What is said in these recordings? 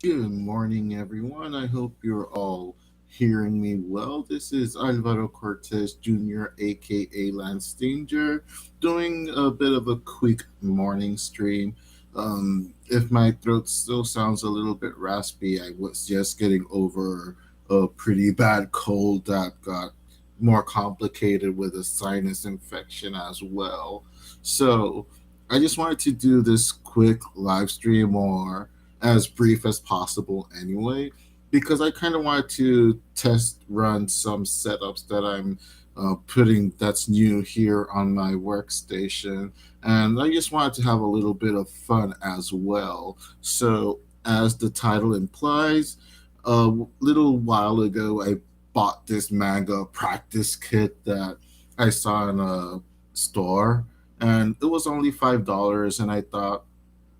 Good morning, everyone. I hope you're all hearing me well. This is Alvaro Cortez Jr., aka Lance Danger, doing a bit of a quick morning stream. If my throat still sounds a little bit raspy, I was just getting over a pretty bad cold that got more complicated with a sinus infection as well. So, I just wanted to do this quick live stream or as brief as possible anyway, because I kind of wanted to test run some setups that I'm putting that's new here on my workstation. And I just wanted to have a little bit of fun as well. So, as the title implies, a little while ago, I bought this manga practice kit that I saw in a store, and it was only $5. And I thought,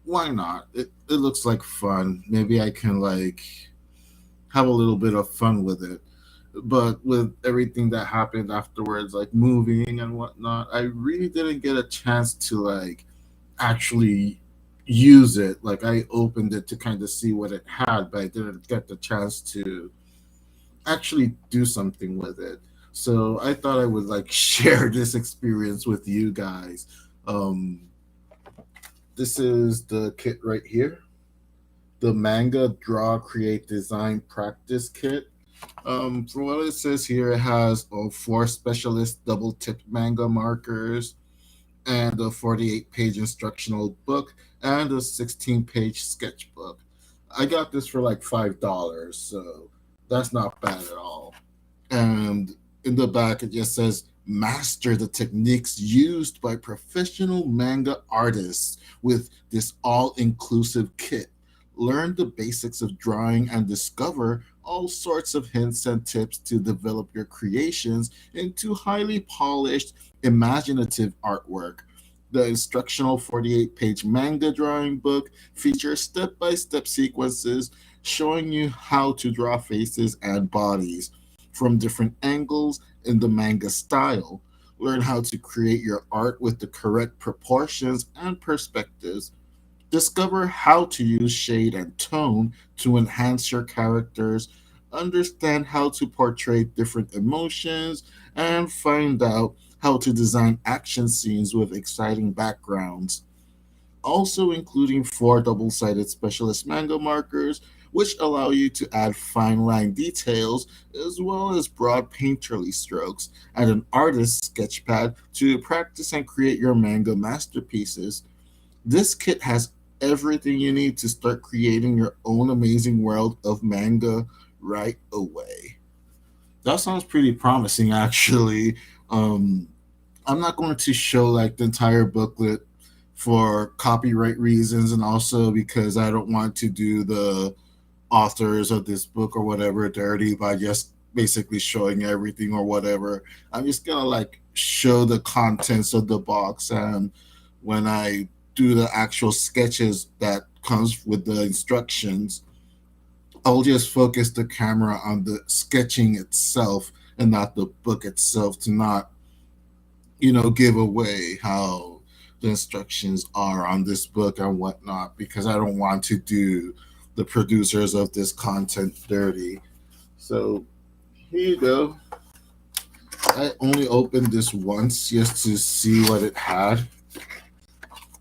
why not? It looks like fun. Maybe I can like have a little bit of fun with it. But with everything that happened afterwards, like moving and whatnot, I really didn't get a chance to like actually use it. Like I opened it to kind of see what it had, but I didn't get the chance to actually do something with it. So I thought I would like share this experience with you guys. Um, this is the kit right here, the Manga Draw Create Design Practice Kit. For what it says here, it has four specialist double tip manga markers and a 48-page instructional book and a 16-page sketchbook. I got this for like $5, so that's not bad at all. And in the back, it just says, master the techniques used by professional manga artists with this all inclusive kit. Learn the basics of drawing and discover all sorts of hints and tips to develop your creations into highly polished, imaginative artwork. The instructional 48-page manga drawing book features step by step sequences showing you how to draw faces and bodies from different angles in the manga style. Learn how to create your art with the correct proportions and perspectives. Discover how to use shade and tone to enhance your characters. Understand how to portray different emotions and find out how to design action scenes with exciting backgrounds, also including four double-sided specialist manga markers, which allow you to add fine line details as well as broad painterly strokes, and an artist's sketchpad to practice and create your manga masterpieces. This kit has everything you need to start creating your own amazing world of manga right away. That sounds pretty promising, actually. Um, I'm not going to show like the entire booklet for copyright reasons and also because I don't want to do the authors of this book or whatever dirty by just basically showing everything or whatever. I'm just gonna like show the contents of the box, and when I do the actual sketches that comes with the instructions, I'll just focus the camera on the sketching itself and not the book itself to not, give away how the instructions are on this book and whatnot, because I don't want to do the producers of this content dirty. So here you go. I only opened this once just to see what it had,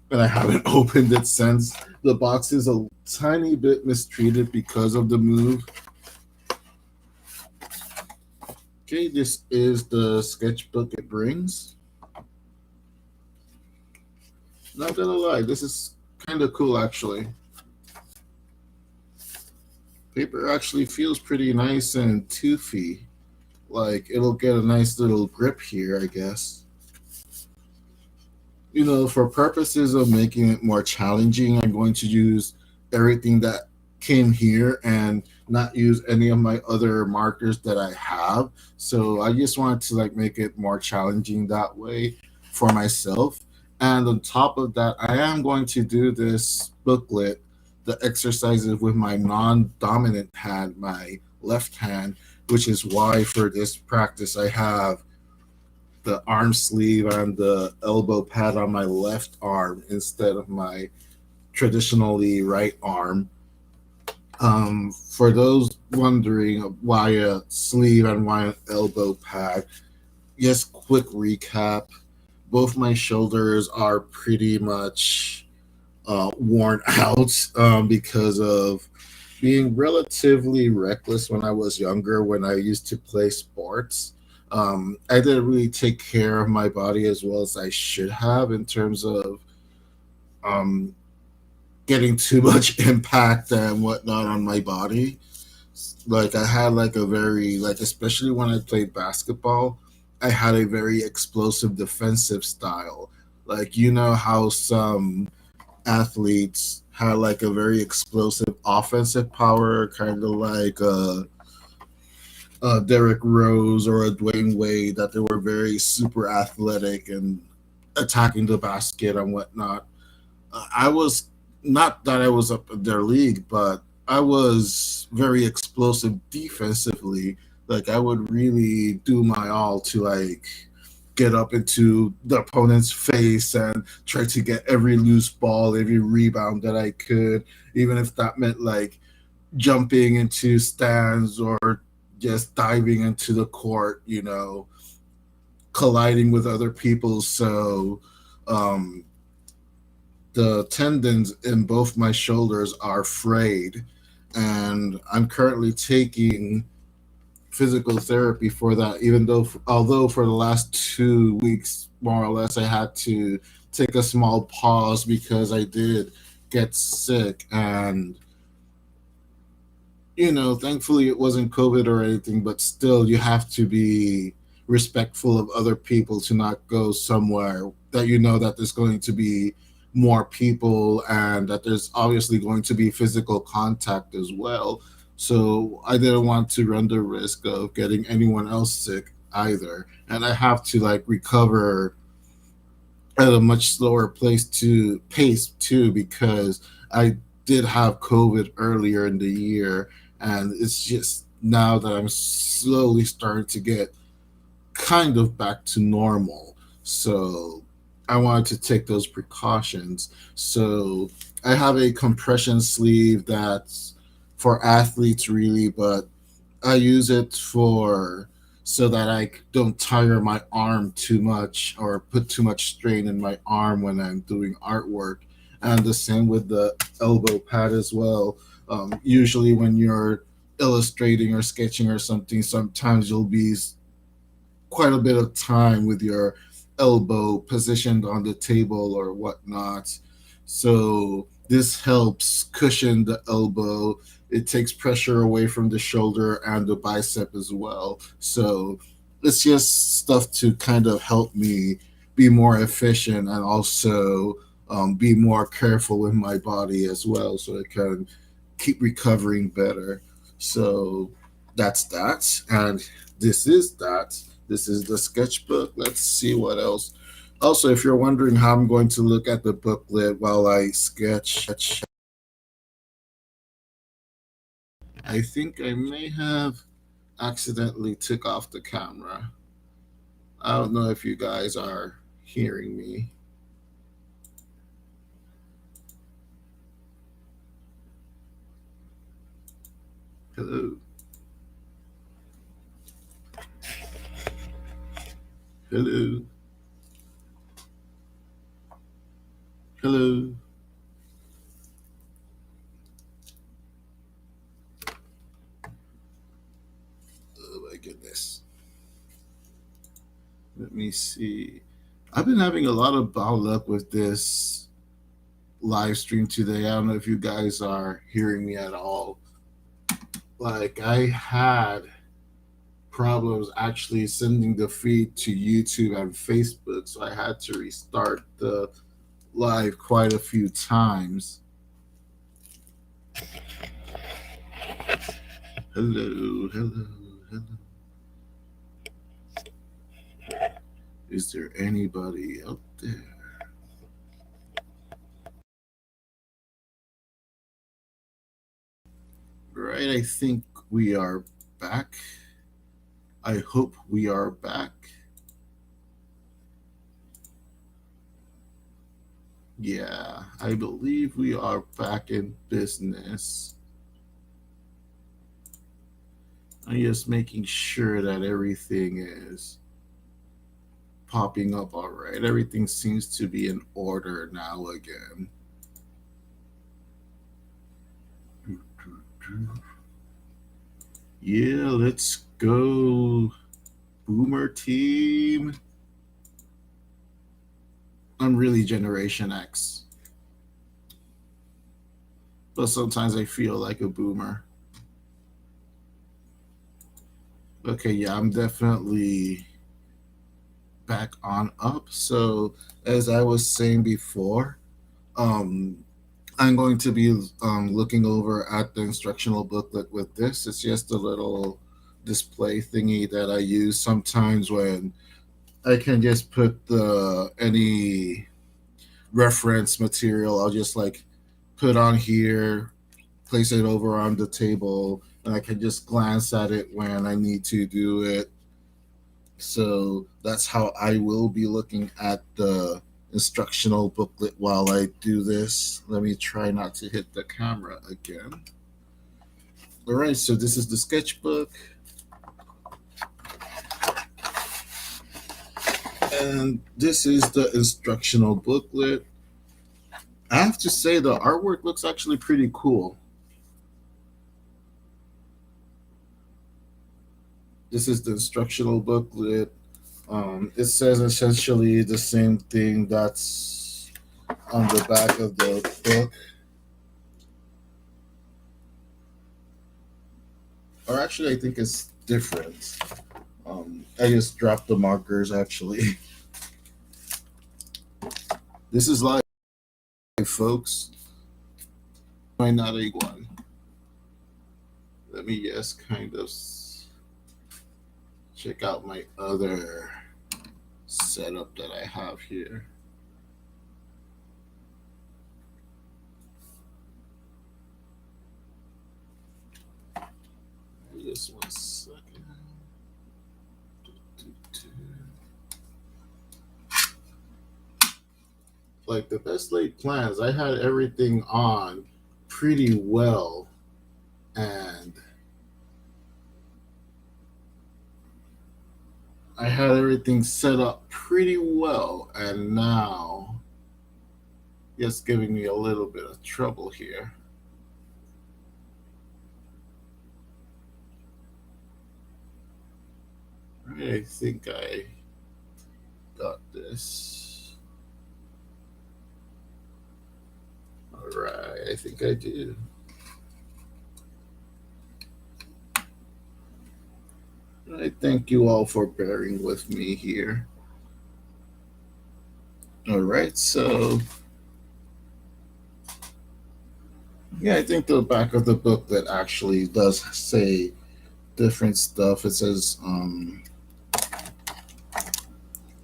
and I haven't opened it since. The box is a tiny bit mistreated because of the move. Okay, this is the sketchbook it brings. Not gonna lie, this is kind of cool actually. Paper actually feels pretty nice and toothy. Like it'll get a nice little grip here, I guess. For purposes of making it more challenging, I'm going to use everything that came here and not use any of my other markers that I have. So I just wanted to like make it more challenging that way for myself. And on top of that, I am going to do this booklet, the exercises with my non-dominant hand, my left hand, which is why for this practice I have the arm sleeve and the elbow pad on my left arm instead of my traditionally right arm. For those wondering why a sleeve and why an elbow pad, just quick recap. Both my shoulders are pretty much worn out because of being relatively reckless when I was younger, when I used to play sports. I didn't really take care of my body as well as I should have in terms of um, getting too much impact and whatnot on my body. Like I had like a very like especially when I played basketball, I had a very explosive defensive style. Like you know how some athletes had like a very explosive offensive power, kind of like Derrick Rose or a Dwayne Wade, that they were very super athletic and attacking the basket and whatnot. I was not that I was up in their league, but I was very explosive defensively. Like I would really do my all to like get up into the opponent's face and try to get every loose ball, every rebound that I could, even if that meant like jumping into stands or just diving into the court, colliding with other people. So um, the tendons in both my shoulders are frayed, and I'm currently taking physical therapy for that. Even though, although for the last 2 weeks, more or less, I had to take a small pause because I did get sick, and thankfully it wasn't COVID or anything, but still, you have to be respectful of other people to not go somewhere that you know that there's going to be more people and that there's obviously going to be physical contact as well. So I didn't want to run the risk of getting anyone else sick either. And I have to like recover at a much slower pace too, because I did have COVID earlier in the year, and it's just now that I'm slowly starting to get kind of back to normal. So I wanted to take those precautions. So I have a compression sleeve that's for athletes really, but I use it for so that I don't tire my arm too much or put too much strain in my arm when I'm doing artwork. And the same with the elbow pad as well. Usually, when you're illustrating or sketching or something, sometimes you'll be quite a bit of time with your elbow positioned on the table or whatnot. So this helps cushion the elbow. It takes pressure away from the shoulder and the bicep as well. So it's just stuff to kind of help me be more efficient and also be more careful with my body as well so I can keep recovering better. So that's that. And this is that. This is the sketchbook. Let's see what else. Also, if you're wondering how I'm going to look at the booklet while I sketch, I think I may have accidentally took off the camera. I don't know if you guys are hearing me. Hello. Hello. Hello. Oh my goodness. Let me see. I've been having a lot of bad luck with this live stream today. I don't know if you guys are hearing me at all. Like, I had problems actually sending the feed to YouTube and Facebook, so I had to restart the live quite a few times. Hello, hello, hello. Is there anybody out there? Right, I think we are back. I hope we are back. Yeah, I believe we are back in business. I'm just making sure that everything is popping up all right. Everything seems to be in order now again. Yeah, let's go. Boomer team. I'm really Generation X, but sometimes I feel like a boomer. Okay, yeah, I'm definitely back on up. So, as I was saying before, um, I'm going to be looking over at the instructional booklet with this. It's just a little display thingy that I use sometimes when I can just put the any reference material. I'll just like put on here, place it over on the table, and I can just glance at it when I need to do it. So that's how I will be looking at the instructional booklet while I do this. Let me try not to hit the camera again. All right, so this is the sketchbook, and this is the instructional booklet. I have to say the artwork looks actually pretty cool. This is the instructional booklet. It says essentially the same thing that's on the back of the book. Or actually, I think it's different. I just dropped the markers actually. This is live, folks. Why not a one? Let me just kind of check out my other setup that I have here. Just 1 second. Like the best laid plans, I had everything on pretty well, and I had everything set up pretty well, and now it's giving me a little bit of trouble here. Right, I think I got this. All right, I think I do. I thank you all for bearing with me here. All right, so yeah, I think the back of the book that actually does say different stuff. It says,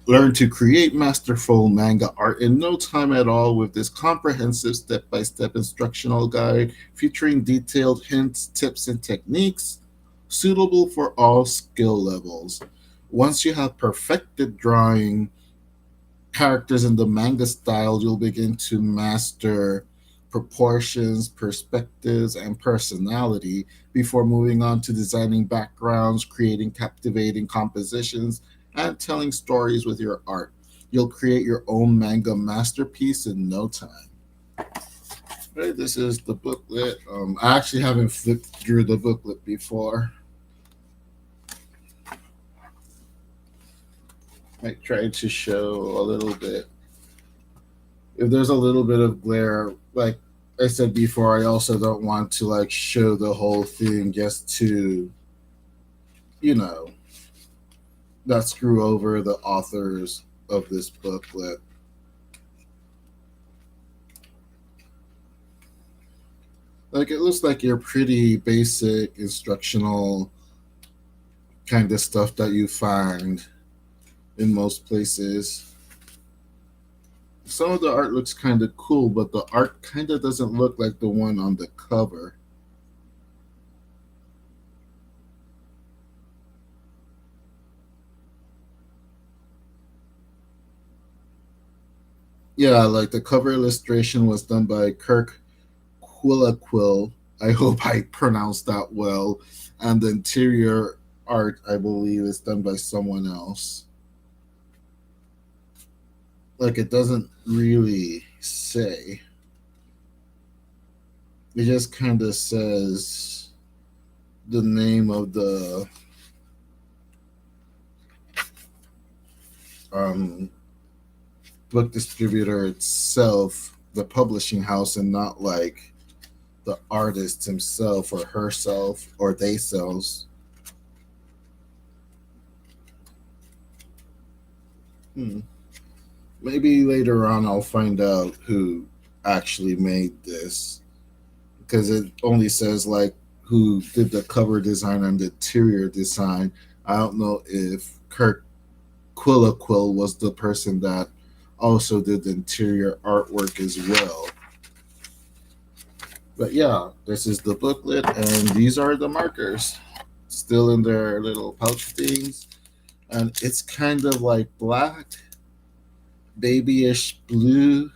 learn to create masterful manga art in no time at all with this comprehensive step by step instructional guide featuring detailed hints, tips, and techniques suitable for all skill levels. Once you have perfected drawing characters in the manga style, you'll begin to master proportions, perspectives, and personality before moving on to designing backgrounds, creating captivating compositions, and telling stories with your art. You'll create your own manga masterpiece in no time. Right, this is the booklet. I actually haven't flipped through the booklet before. I tried to show a little bit. If there's a little bit of glare, like I said before, I also don't want to like show the whole thing just to, you know, not screw over the authors of this booklet. Like it looks like your pretty basic instructional kind of stuff that you find in most places. Some of the art looks kind of cool, but the art kind of doesn't look like the one on the cover. Yeah, like the cover illustration was done by Kirk Quillaquill, I hope I pronounced that well. And the interior art, I believe, is done by someone else. Like, it doesn't really say. It just kind of says the name of the um, book distributor itself, the publishing house, and not like the artist himself or herself or they selves. Hmm. Maybe later on I'll find out who actually made this, because it only says like who did the cover design and the interior design. I don't know if Kirk Quill was the person that also did the interior artwork as well. But yeah, this is the booklet, and these are the markers, still in their little pouch things. And it's kind of like black, babyish blue,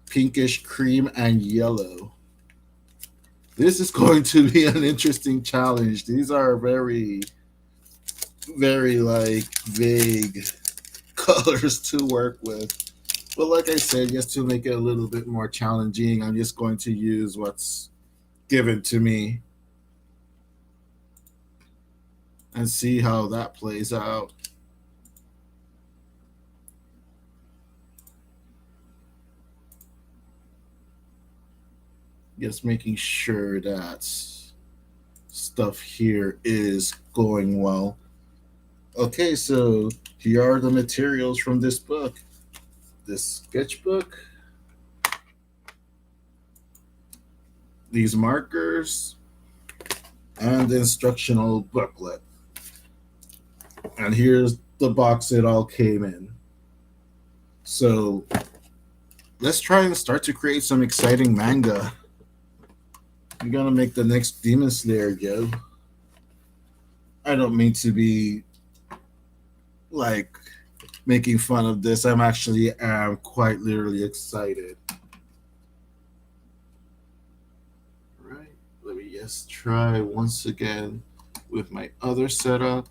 pinkish cream, and yellow. This is going to be an interesting challenge. These are very, very like vague colors to work with. But like I said, just to make it a little bit more challenging, I'm just going to use what's given to me and see how that plays out. Just making sure that stuff here is going well. Okay, so here are the materials from this book. This sketchbook, these markers, and the instructional booklet. And here's the box it all came in. So let's try and start to create some exciting manga. I'm gonna make the next Demon Slayer, Joe. I don't mean to be like making fun of this. I'm actually am quite literally excited. Right. Let me just try once again with my other setup.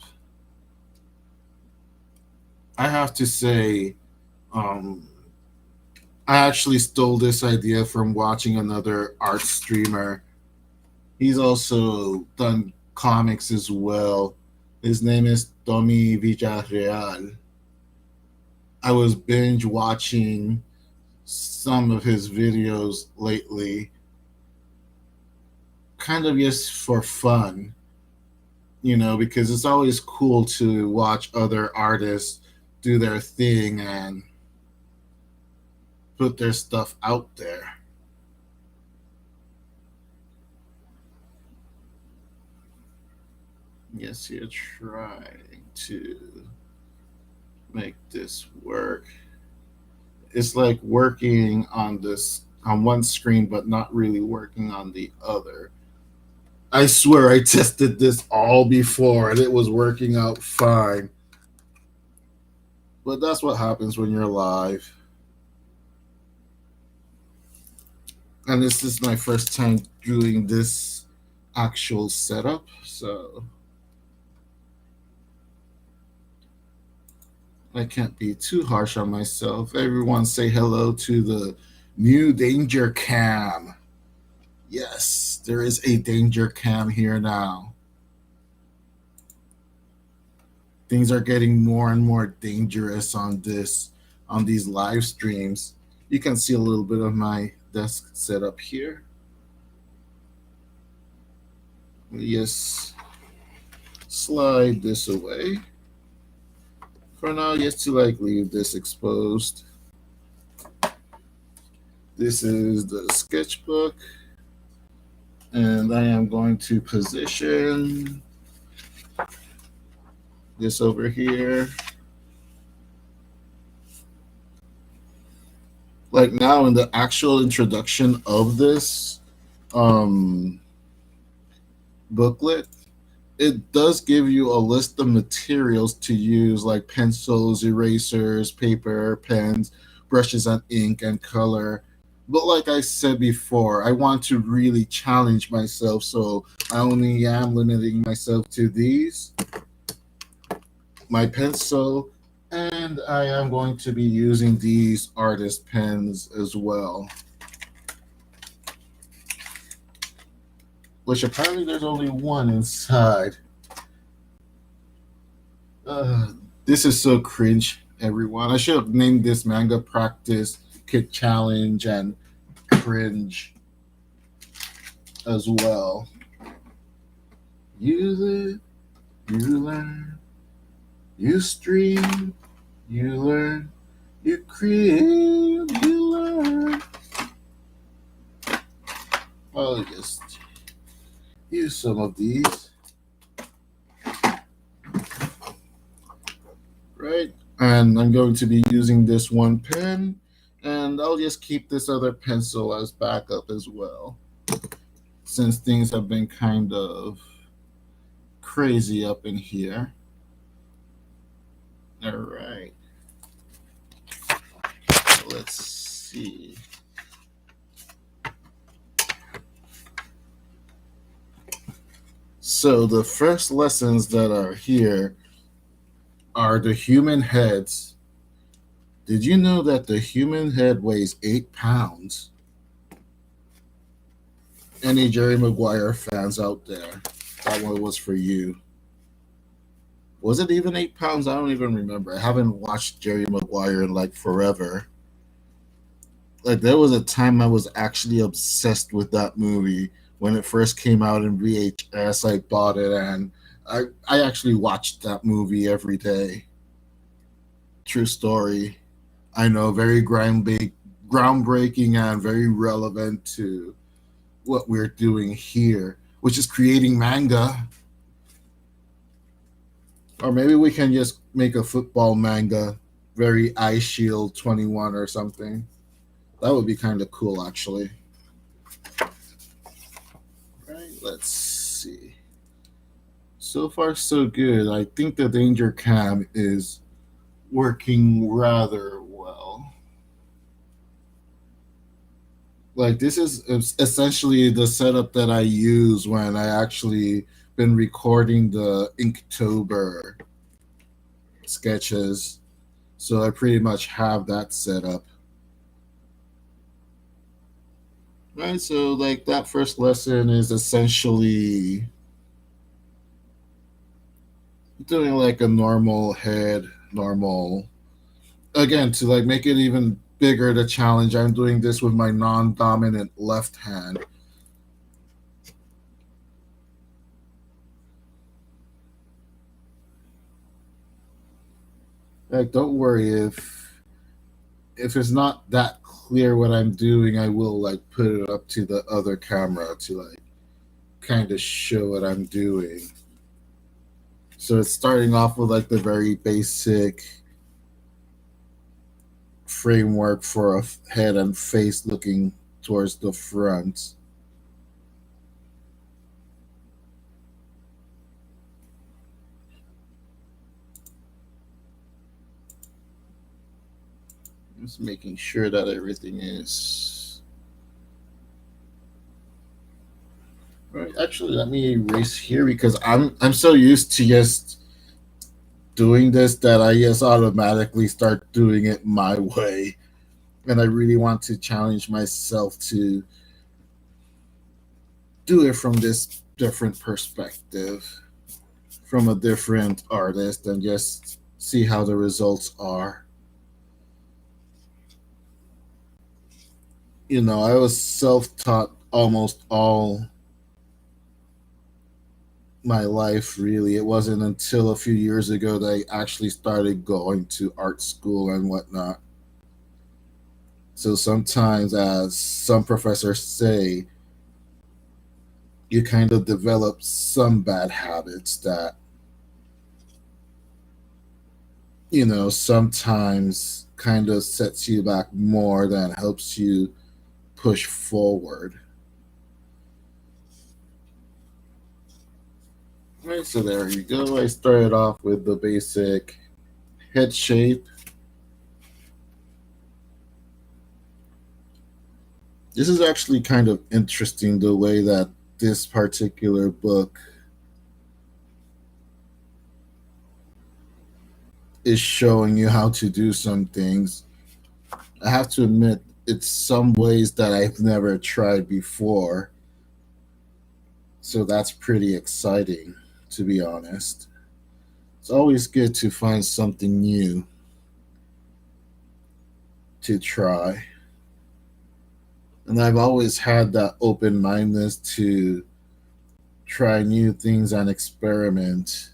I have to say, um, I actually stole this idea from watching another art streamer. He's also done comics as well. His name is Tommy Villarreal. I was binge watching some of his videos lately, kind of just for fun, because it's always cool to watch other artists do their thing and put their stuff out there. Yes, you're trying to make this work. It's like working on this on one screen but not really working on the other. I swear I tested this all before and it was working out fine. But that's what happens when you're live. And this is my first time doing this actual setup, so I can't be too harsh on myself. Everyone say hello to the new Danger Cam. Yes, there is a Danger Cam here now. Things are getting more and more dangerous on these live streams. You can see a little bit of my desk setup here. Yes, slide this away. For now, just to like leave this exposed. This is the sketchbook, and I am going to position this over here. Like now in the actual introduction of this booklet, it does give you a list of materials to use, like pencils, erasers, paper, pens, brushes, and ink and color. But like I said before, I want to really challenge myself, so I only am limiting myself to these, my pencil, and I am going to be using these artist pens as well. Which apparently there's only one inside. Uh, this is so cringe, everyone. I should have named this manga practice, kit challenge, and cringe as well. Use it, you learn, you stream, you learn, you create, you learn. I'll just use some of these, right? And I'm going to be using this one pen, and I'll just keep this other pencil as backup as well, since things have been kind of crazy up in here. All right. Let's see. So the first lessons that are here are the human heads. Did you know that the human head weighs 8 pounds? Any Jerry Maguire fans out there? That one was for you. Was it even 8 pounds? I don't even remember. I haven't watched Jerry Maguire in like forever. Like there was a time I was actually obsessed with that movie when it first came out in VHS. I bought it and I actually watched that movie every day. True story. I know, very groundbreaking and very relevant to what we're doing here, which is creating manga. Or maybe we can just make a football manga, very Eye Shield 21 or something. That would be kind of cool, actually. Right, let's see. So far, so good. I think the Danger Cam is working rather well. Like, this is essentially the setup that I use when I actually been recording the Inktober sketches. So I pretty much have that set up. Right, so like that first lesson is essentially doing like a normal head, normal. Again, to like make it even bigger, the challenge, I'm doing this with my non-dominant left hand. Like, don't worry if it's not that clear what I'm doing, I will like put it up to the other camera to like kind of show what I'm doing. So it's starting off with like the very basic framework for a head and face looking towards the front. Just making sure that everything is right. Actually, let me erase here because I'm so used to just doing this that I just automatically start doing it my way. And I really want to challenge myself to do it from this different perspective, from a different artist, and just see how the results are. You know, I was self taught almost all my life, really. It wasn't until a few years ago that I actually started going to art school and whatnot. So sometimes, as some professors say, you kind of develop some bad habits that, you know, sometimes kind of sets you back more than helps you push forward. Right, so there you go. I started off with the basic head shape. This is actually kind of interesting the way that this particular book is showing you how to do some things. I have to admit, it's some ways that I've never tried before. So that's pretty exciting, to be honest. It's always good to find something new to try. And I've always had that open mindedness to try new things and experiment.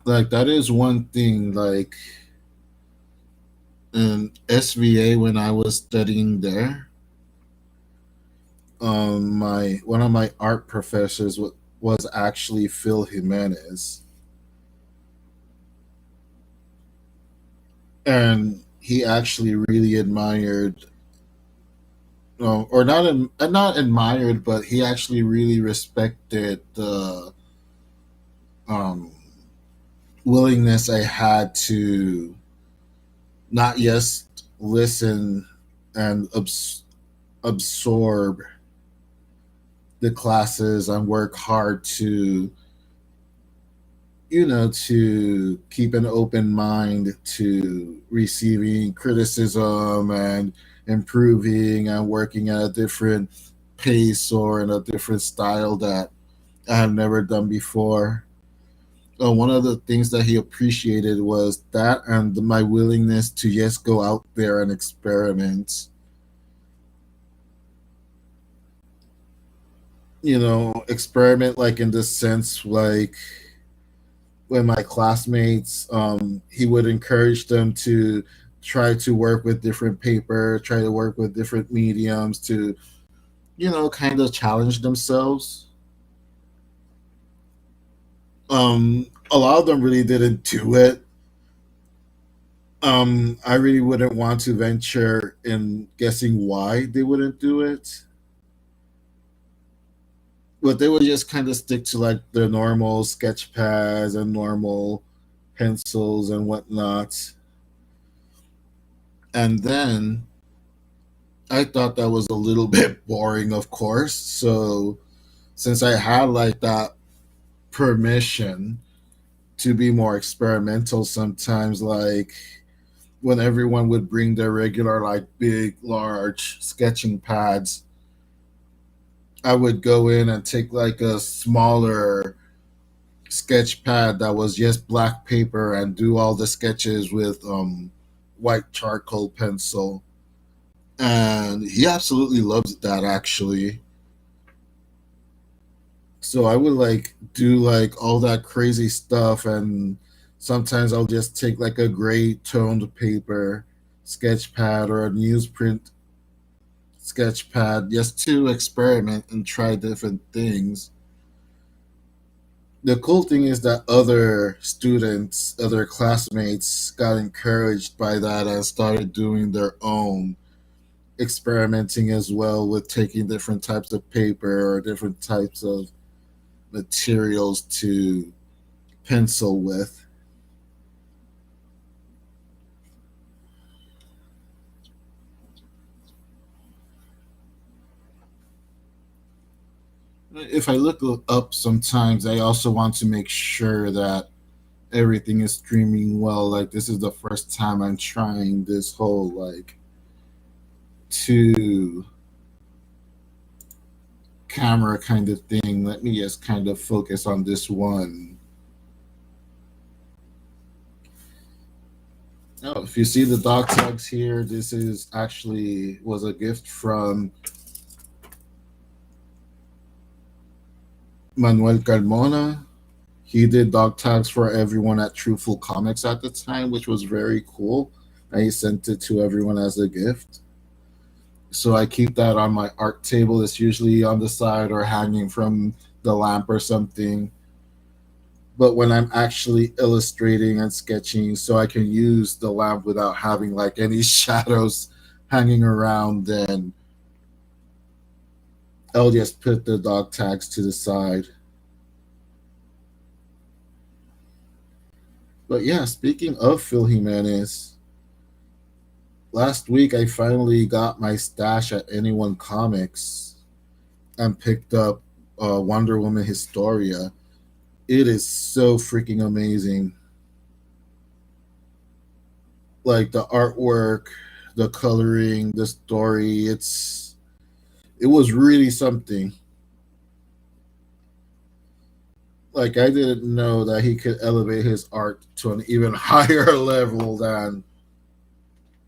Like, that is one thing, like, in SVA when I was studying there, my one of my art professors was actually Phil Jimenez, and he actually really admired, or not admired, but he actually really respected the um, willingness I had to not just listen and absorb the classes and work hard to to keep an open mind to receiving criticism and improving and working at a different pace or in a different style that I have never done before. One of the things that he appreciated was that and my willingness to just go out there and experiment. Experiment like in this sense, like when my classmates, he would encourage them to try to work with different paper, try to work with different mediums to, kind of challenge themselves. A lot of them really didn't do it. I really wouldn't want to venture in guessing why they wouldn't do it, but they would just kind of stick to like their normal sketch pads and normal pencils and whatnot. And then I thought that was a little bit boring, of course. So since I had like that permission to be more experimental sometimes, like when everyone would bring their regular, like big, large sketching pads, I would go in and take like a smaller sketch pad that was just black paper and do all the sketches with white charcoal pencil. And he absolutely loves that actually. So I would like do like all that crazy stuff, and sometimes I'll just take like a gray toned paper sketch pad or a newsprint sketch pad just to experiment and try different things. The cool thing is that other students, other classmates got encouraged by that and started doing their own experimenting as well with taking different types of paper or different types of materials to pencil with. If I look up sometimes, I also want to make sure that everything is streaming well. Like, this is the first time I'm trying this whole like two camera kind of thing. Let me just kind of focus on this one. Oh, if you see the dog tags here, this is actually was a gift from Manuel Carmona. He did dog tags for everyone at Truthful Comics at the time, which was very cool. And he sent it to everyone as a gift. So I keep that on my art table. It's usually on the side or hanging from the lamp or something. But when I'm actually illustrating and sketching, so I can use the lamp without having like any shadows hanging around, then I'll just put the dog tags to the side. But yeah, speaking of Phil Jimenez, Last week I finally got my stash at Anyone Comics and picked up Wonder Woman Historia. It is so freaking amazing. Like the artwork, the coloring, the story, it was really something. Like I didn't know that he could elevate his art to an even higher level than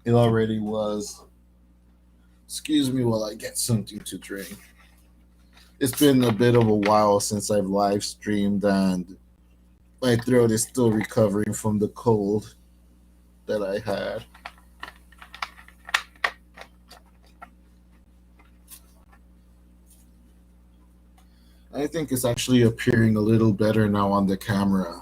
it already was. Excuse me while I get something to drink. It's been a bit of a while since I've live streamed, and my throat is still recovering from the cold that I had. I think it's actually appearing a little better now on the camera.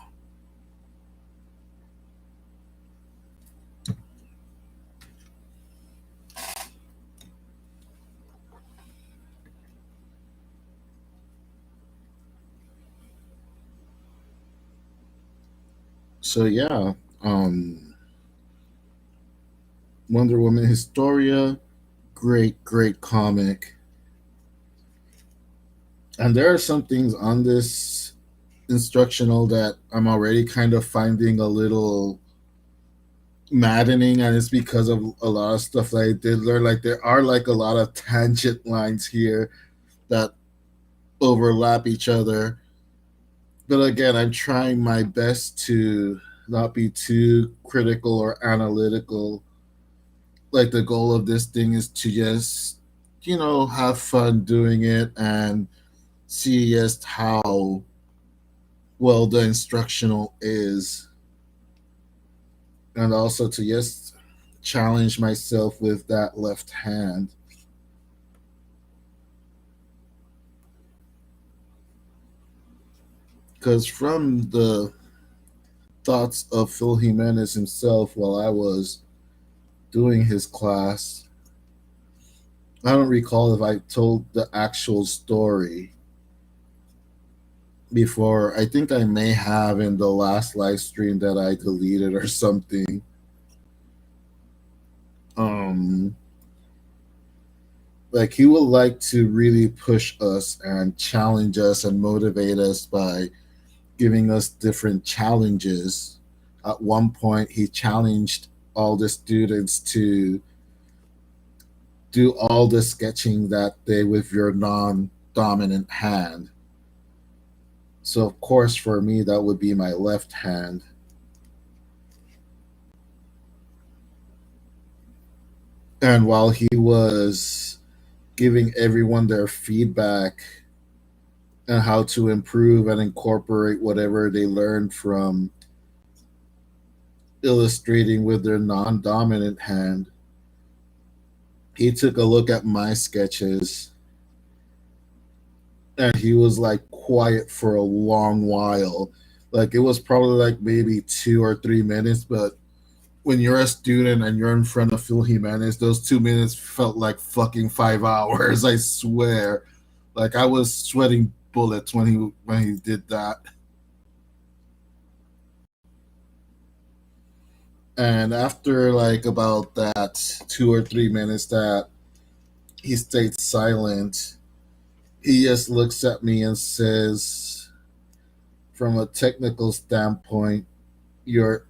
So yeah, um, Wonder Woman Historia, great comic. And there are some things on this instructional that I'm already kind of finding a little maddening, and it's because of a lot of stuff that I did learn. Like there are like a lot of tangent lines here that overlap each other. But again, I'm trying my best to not be too critical or analytical. Like the goal of this thing is to just, have fun doing it and see just how well the instructional is. And also to just challenge myself with that left hand. Because from the thoughts of Phil Jimenez himself while I was doing his class, I don't recall if I told the actual story before. I think I may have in the last live stream that I deleted or something. Um, like he would like to really push us and challenge us and motivate us by giving us different challenges. At one point, he challenged all the students to do all the sketching that day with your non dominant hand. So, of course, for me, that would be my left hand. And while he was giving everyone their feedback and how to improve and incorporate whatever they learned from illustrating with their non dominant hand, he took a look at my sketches and he was like quiet for a long while. Like it was probably like maybe 2 or 3 minutes, but when you're a student and you're in front of Phil Jimenez, those 2 minutes felt like fucking 5 hours. I swear, like I was sweating bullets when he did that. And after like about that 2 or 3 minutes that he stayed silent, he just looks at me and says, from a technical standpoint, your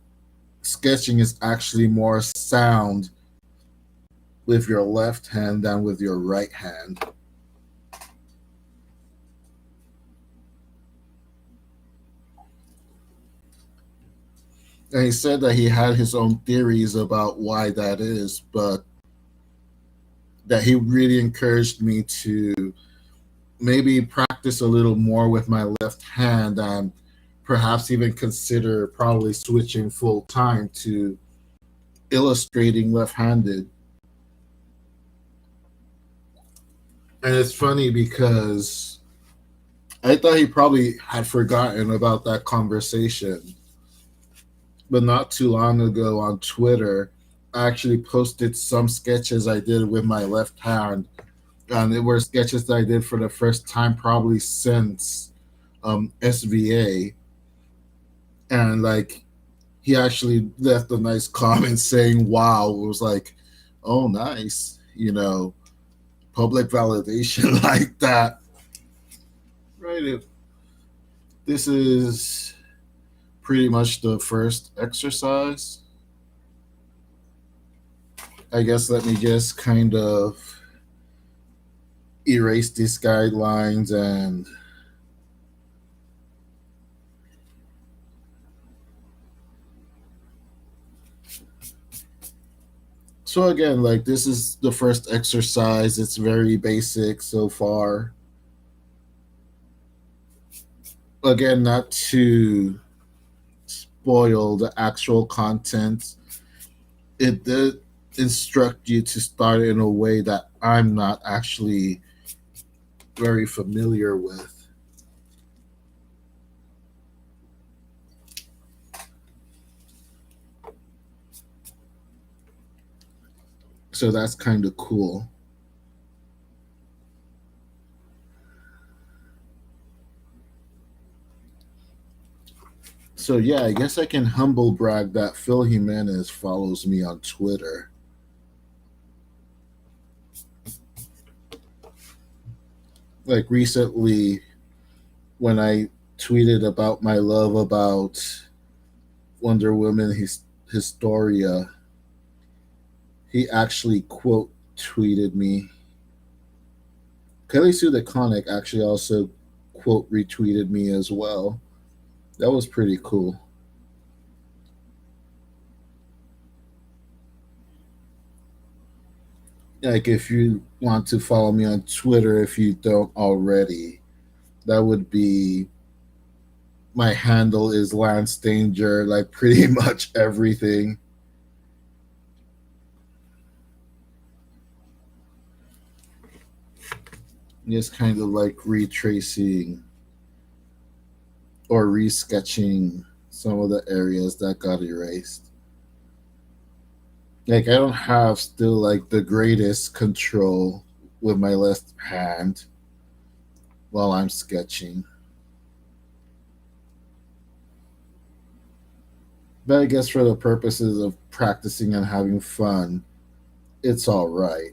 sketching is actually more sound with your left hand than with your right hand. And he said that he had his own theories about why that is, but that he really encouraged me to maybe practice a little more with my left hand and perhaps even consider probably switching full time to illustrating left handed. And it's funny because I thought he probably had forgotten about that conversation. But not too long ago on Twitter, I actually posted some sketches I did with my left hand. And it were sketches that I did for the first time probably since SVA. And like he actually left a nice comment saying, wow, it was like oh, nice, public validation like that, right? If this is pretty much the first exercise, I guess let me just kind of erase these guidelines and so again, like this is the first exercise. It's very basic so far. Again, not to spoil the actual content, it did instruct you to start in a way that I'm not actually very familiar with. So that's kind of cool. So yeah, I guess I can humble brag that Phil Jimenez follows me on Twitter. Like recently, when I tweeted about my love about Wonder Woman Historia, he actually quote tweeted me. Kelly Sue the Comic actually also quote retweeted me as well. That was pretty cool. Like if you want to follow me on Twitter, if you don't already, that would be my handle is Lance Danger, like pretty much everything. Just kind of like retracing or resketching some of the areas that got erased. Like I don't have still like the greatest control with my left hand while I'm sketching. But I guess for the purposes of practicing and having fun, it's all right.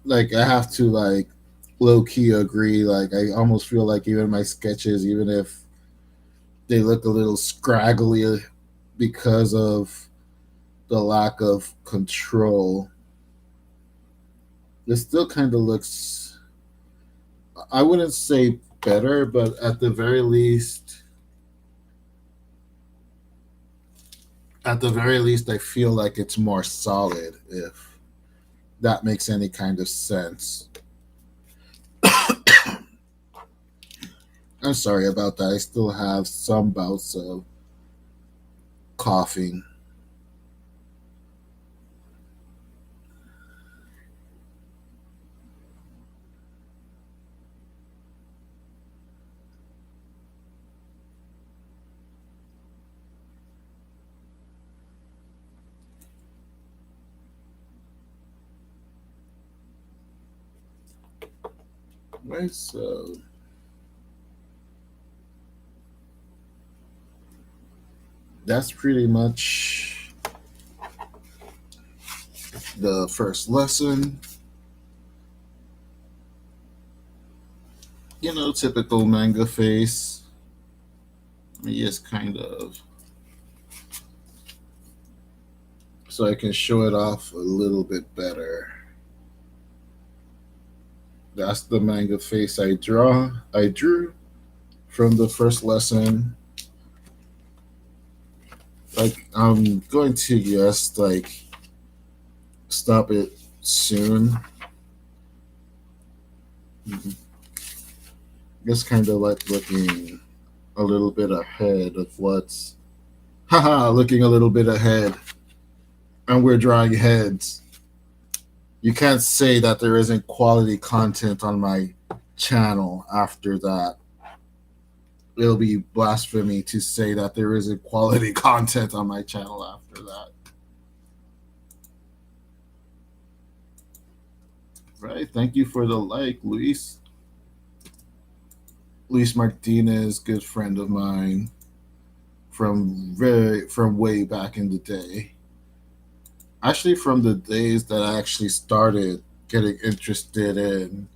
Like I have to like low key agree. Like I almost feel like even my sketches, even if they look a little scraggly because of the lack of control, it still kind of looks. I wouldn't say better, but at the very least, I feel like it's more solid. If that makes any kind of sense. I'm sorry about that. I still have some bouts of coughing. Right, so that's pretty much the first lesson. Typical manga face. Let me just kind of so I can show it off a little bit better. That's the manga face I drew from the first lesson. Like I'm going to just like stop it soon. Just kind of like looking a little bit ahead of what's haha looking a little bit ahead, and we're drawing heads. You can't say that there isn't quality content on my channel after that. It'll be blasphemy to say that there isn't quality content on my channel after that. Right. Thank you for the like, Luis. Luis Martinez, good friend of mine. from way back in the day. Actually, from the days that I actually started getting interested in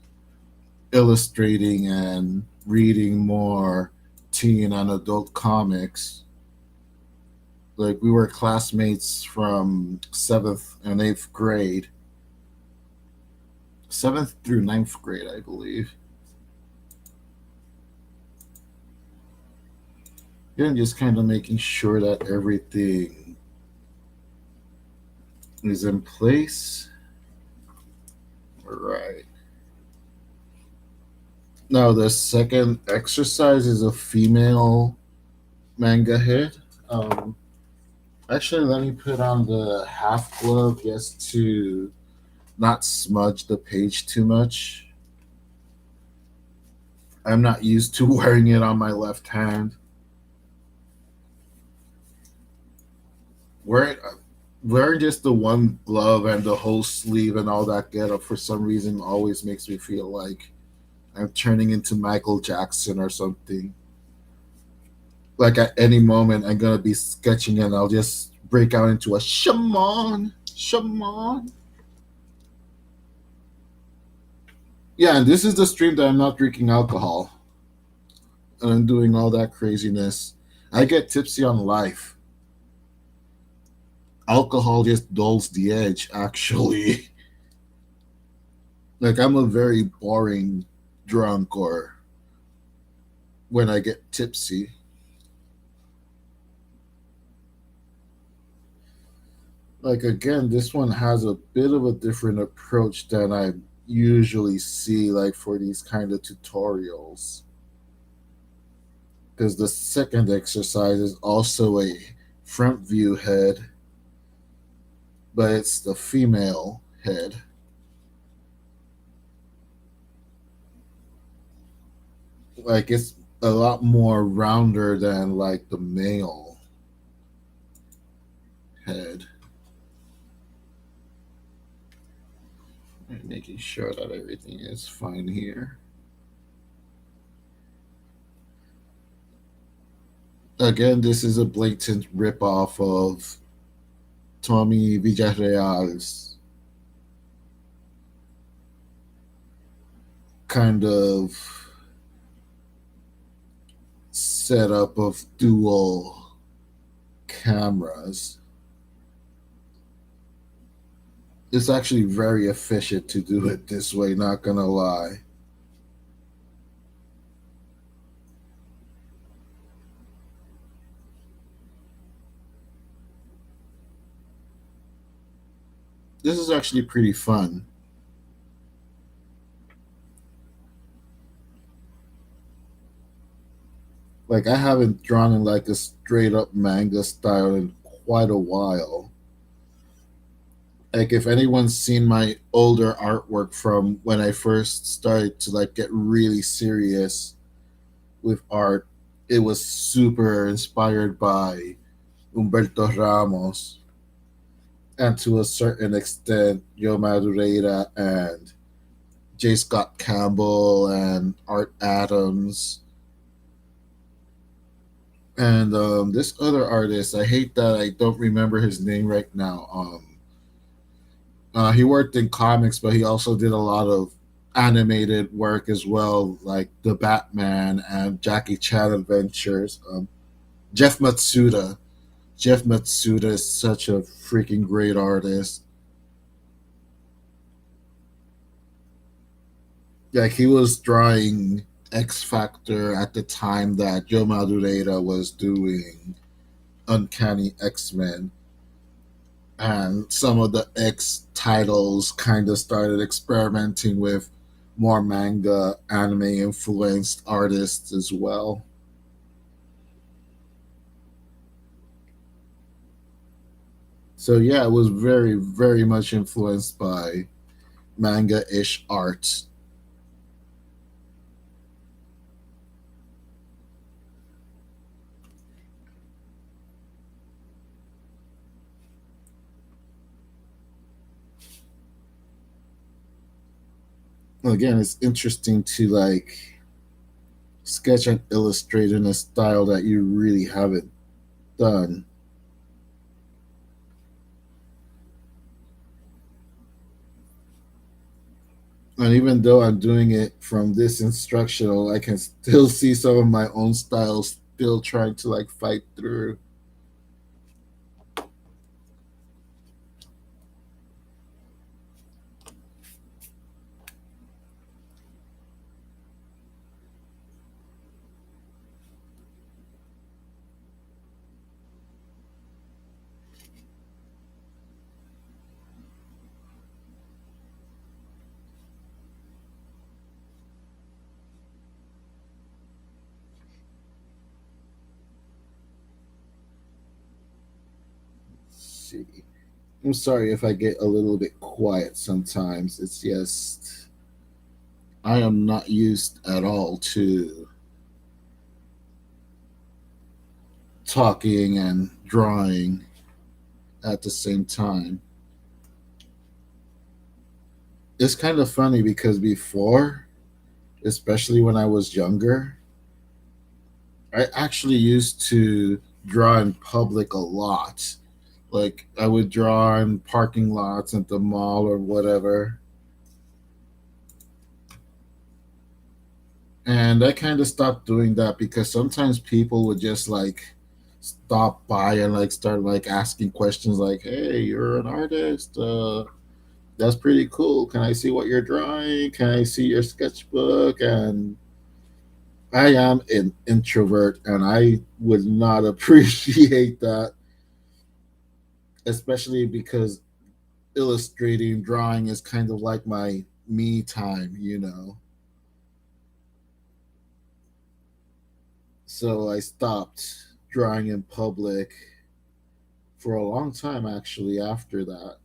illustrating and reading more teen and adult comics. Like we were classmates from seventh and eighth grade, seventh through ninth grade, I believe. And just kind of making sure that everything is in place. All right. Now the second exercise is a female manga head. Um, Actually, let me put on the half glove just to not smudge the page too much. I'm not used to wearing it on my left hand. Wearing wearing just the one glove and the whole sleeve and all that get up for some reason always makes me feel like I'm turning into Michael Jackson or something. Like at any moment I'm gonna be sketching and I'll just break out into a shaman, shaman. Yeah, and this is the stream that I'm not drinking alcohol and I'm doing all that craziness. I get tipsy on life. Alcohol just dulls the edge, actually. Like I'm a very boring drunk or when I get tipsy. Like again, this one has a bit of a different approach than I usually see like for these kind of tutorials. Because the second exercise is also a front view head, but it's the female head. Like it's a lot more rounder than like the male head. Making sure that everything is fine here. Again, this is a blatant ripoff of Tommy Villarreal's kind of setup of dual cameras. It's actually very efficient to do it this way, not gonna lie. This is actually pretty fun. Like I haven't drawn in like a straight up manga style in quite a while. Like if anyone's seen my older artwork from when I first started to like get really serious with art, it was super inspired by Humberto Ramos and to a certain extent Joe Madureira and J. Scott Campbell and Art Adams. And this other artist, I hate that I don't remember his name right now. He worked in comics, but he also did a lot of animated work as well, like the Batman and Jackie Chan adventures. Jeff Matsuda. Jeff Matsuda is such a freaking great artist. Like he was drawing X Factor at the time that Joe Madureira was doing Uncanny X-Men, and some of the X titles kind of started experimenting with more manga anime influenced artists as well. So yeah, it was very very much influenced by manga-ish art. Again, it's interesting to like sketch and illustrate in a style that you really haven't done. And even though I'm doing it from this instructional, I can still see some of my own styles still trying to like fight through. Let's see. I'm sorry if I get a little bit quiet sometimes. It's just I am not used at all to talking and drawing at the same time. It's kind of funny because before, especially when I was younger, I actually used to draw in public a lot. Like I would draw in parking lots at the mall or whatever. And I kind of stopped doing that because sometimes people would just like stop by and like start like asking questions like, "Hey, you're an artist. That's pretty cool. Can I see what you're drawing? Can I see your sketchbook?" And I am an introvert and I would not appreciate that, especially because illustrating, drawing is kind of like my me time. So I stopped drawing in public for a long time actually after that.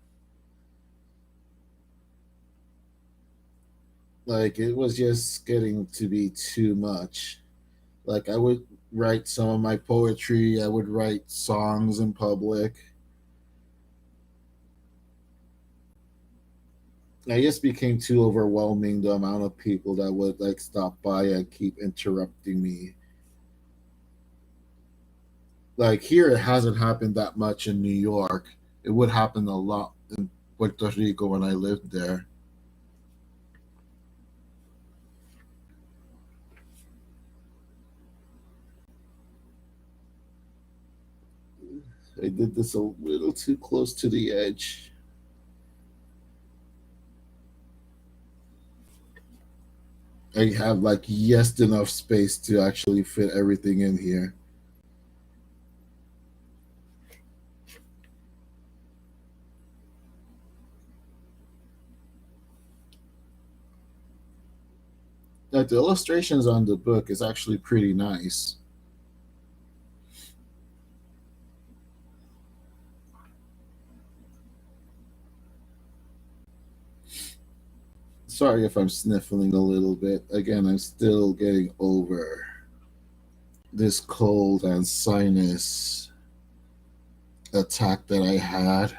Like it was just getting to be too much. Like I would write some of my poetry, I would write songs in public. I just became too overwhelming the amount of people that would like stop by and keep interrupting me. Like here it hasn't happened that much in New York. It would happen a lot in Puerto Rico when I lived there. I did this a little too close to the edge. I have like just enough space to actually fit everything in here. Like the illustrations on the book is actually pretty nice. Sorry if I'm sniffling a little bit. Again, I'm still getting over this cold and sinus attack that I had.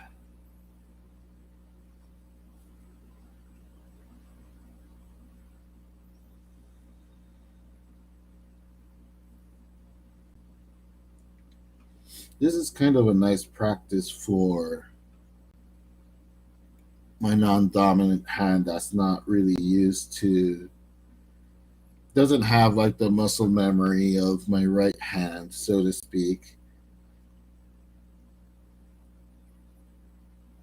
This is kind of a nice practice for my non-dominant hand that's not really used to doesn't have like the muscle memory of my right hand, so to speak.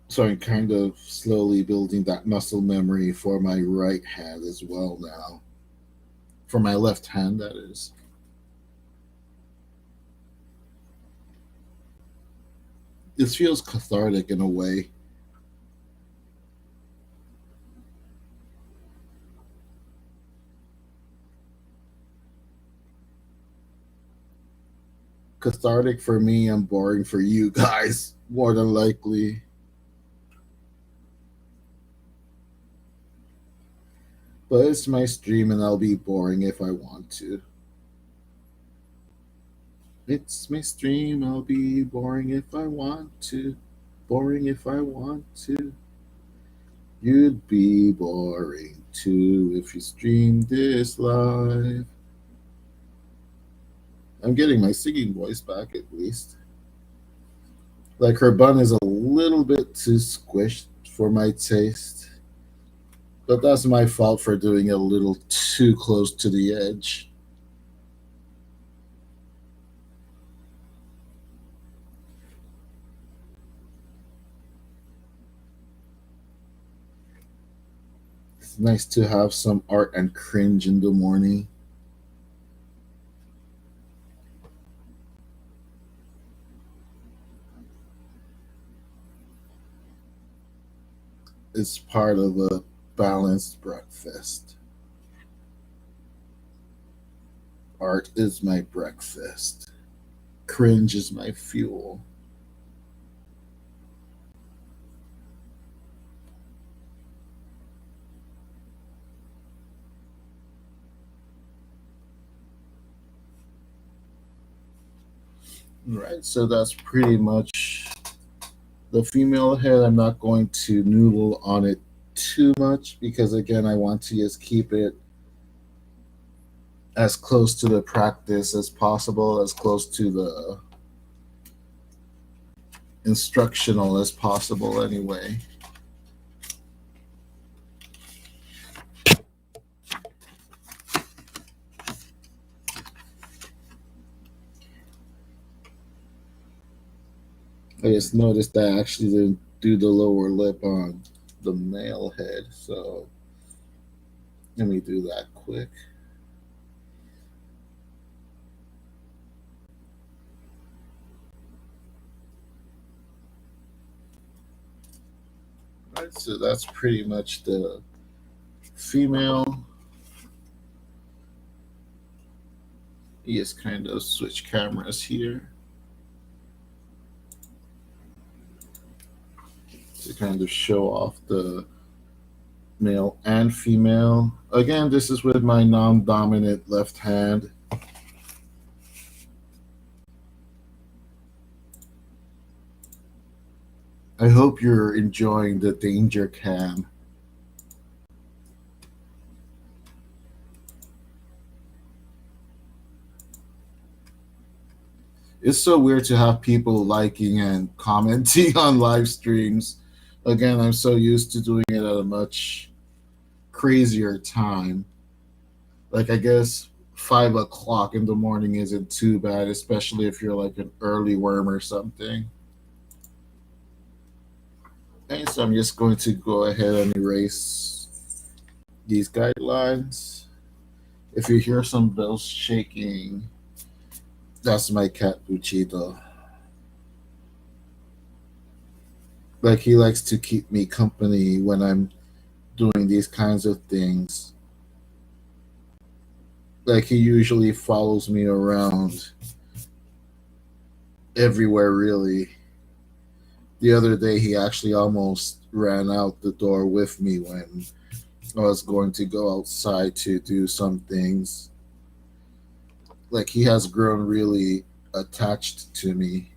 So I'm kind of slowly building that muscle memory for my right hand as well now. For my left hand, that is. This feels cathartic in a way. Cathartic for me and boring for you guys, more than likely. But it's my stream and I'll be boring if I want to. It's my stream, I'll be boring if I want to. Boring if I want to. You'd be boring too if you streamed this live. I'm getting my singing voice back at least. Like her bun is a little bit too squished for my taste, but that's my fault for doing it a little too close to the edge. It's nice to have some art and cringe in the morning. It's part of a balanced breakfast. Art is my breakfast. Cringe is my fuel. Right, so that's pretty much the female head. I'm not going to noodle on it too much because, again, I want to just keep it as close to the practice as possible, as close to the instructional as possible, anyway. I just noticed that I actually didn't do the lower lip on the male head, so let me do that quick. Right, so that's pretty much the female. You just kind of switch cameras here to kind of show off the male and female. Again, this is with my non dominant left hand. I hope you're enjoying the danger cam. It's so weird to have people liking and commenting on live streams. Again, I'm so used to doing it at a much crazier time. Like, I guess 5 o'clock in the morning isn't too bad, especially if you're like an early worm or something. Okay, so I'm just going to go ahead and erase these guidelines. If you hear some bells shaking, that's my cat Buchito. Like, he likes to keep me company when I'm doing these kinds of things. Like, he usually follows me around everywhere, really. The other day, he actually almost ran out the door with me when I was going to go outside to do some things. Like, he has grown really attached to me.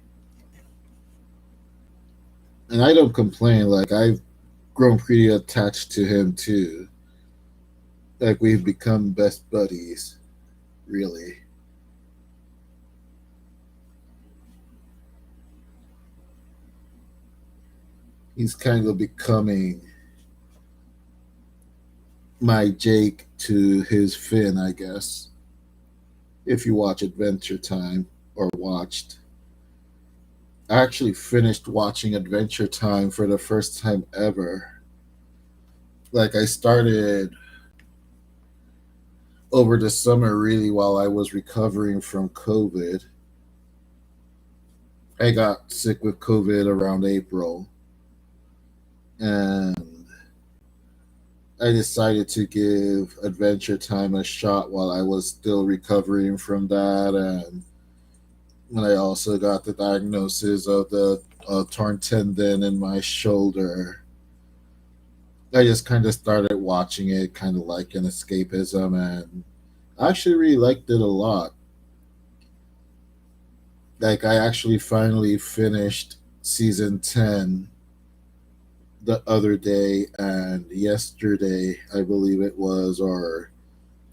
And I don't complain. Like, I've grown pretty attached to him too. Like, we've become best buddies, really. He's kind of becoming my Jake to his Finn, I guess. If you watch Adventure Time or watched. I actually finished watching Adventure Time for the first time ever. Like, I started over the summer, really, while I was recovering from COVID. I got sick with COVID around April, and I decided to give Adventure Time a shot while I was still recovering from that. And when I also got the diagnosis of the torn tendon in my shoulder, I just kind of started watching it, kind of like an escapism, and I actually really liked it a lot. Like, I actually finally finished season 10 the other day, and yesterday, I believe it was, or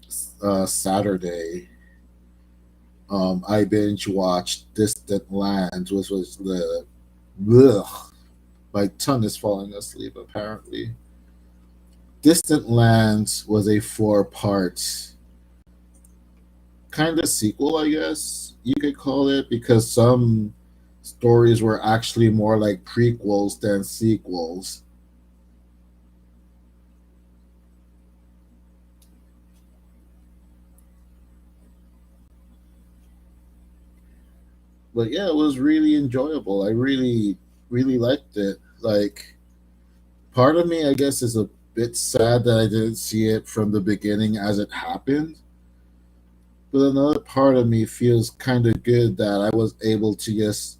Saturday, I binge watched Distant Lands, which was the Ugh, my tongue is falling asleep, apparently. Distant Lands was a four-part kind of sequel, I guess you could call it, because some stories were actually more like prequels than sequels. But yeah, it was really enjoyable. I really, really liked it. Like, part of me, I guess, is a bit sad that I didn't see it from the beginning as it happened. But another part of me feels kind of good that I was able to just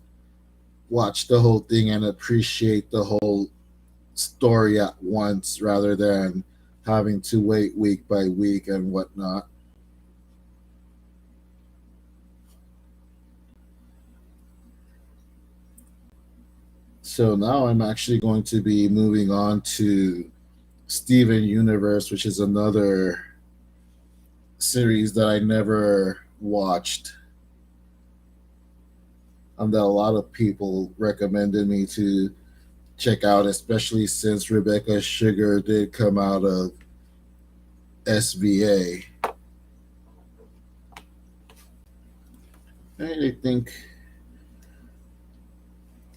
watch the whole thing and appreciate the whole story at once rather than having to wait week by week and whatnot. So now I'm actually going to be moving on to Steven Universe, which is another series that I never watched, that a lot of people recommended me to check out, especially since Rebecca Sugar did come out of SVA. And I think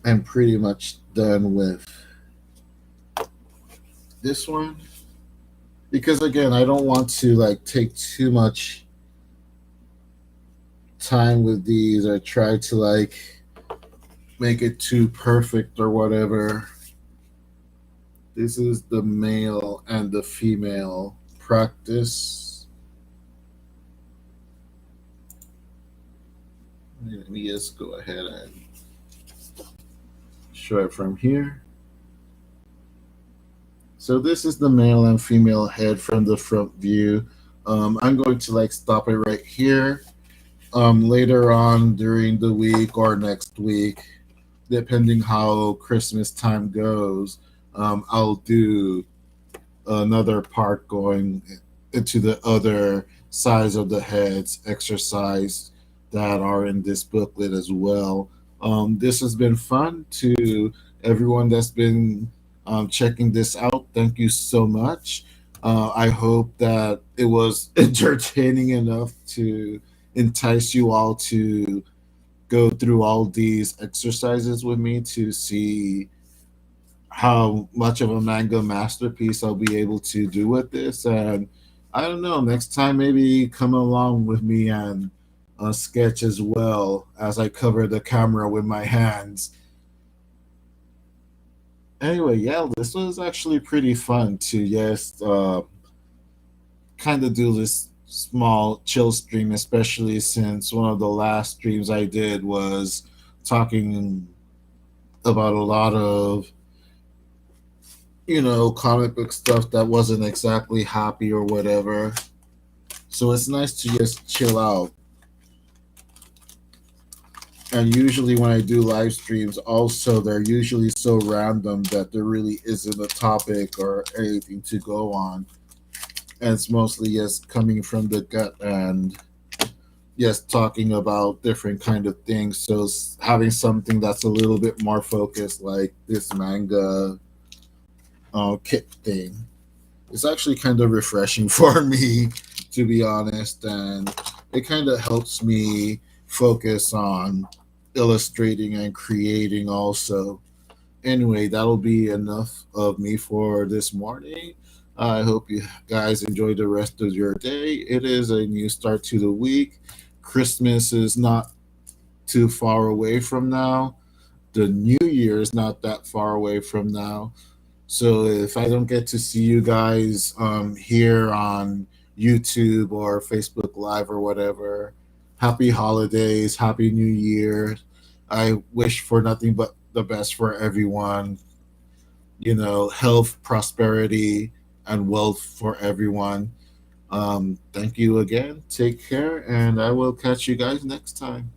I'm pretty much done with this one because again, I don't want to like take too much time with these or try to like make it too perfect or whatever. This is the male and the female practice. Let me just go ahead and show it from here. So this is the male and female head from the front view. I'm going to like stop it right here. Later on during the week or next week, depending how Christmas time goes, I'll do another part going into the other sides of the heads exercise that are in this booklet as well. This has been fun to everyone that's been checking this out. Thank you so much. I hope that it was entertaining enough to entice you all to go through all these exercises with me to see how much of a manga masterpiece I'll be able to do with this. And I don't know, next time maybe come along with me and sketch as well as I cover the camera with my hands. Anyway, yeah, this was actually pretty fun to just kind of do this small chill stream, especially since one of the last streams I did was talking about a lot of comic book stuff that wasn't exactly happy or whatever. So it's nice to just chill out. And usually when I do live streams, also they're usually so random that there really isn't a topic or anything to go on. And it's mostly just coming from the gut and just talking about different kind of things. So having something that's a little bit more focused, like this manga kit thing, it's actually kind of refreshing for me, to be honest, and it kind of helps me focus on illustrating and creating also. Anyway, that'll be enough of me for this morning. I hope you guys enjoy the rest of your day. It is a new start to the week. Christmas is not too far away from now. The new year is not that far away from now. So if I don't get to see you guys here on YouTube or Facebook Live or whatever, happy holidays, happy new year. I wish for nothing but the best for everyone. Health, prosperity, and wealth for everyone. Thank you again. Take care, and I will catch you guys next time.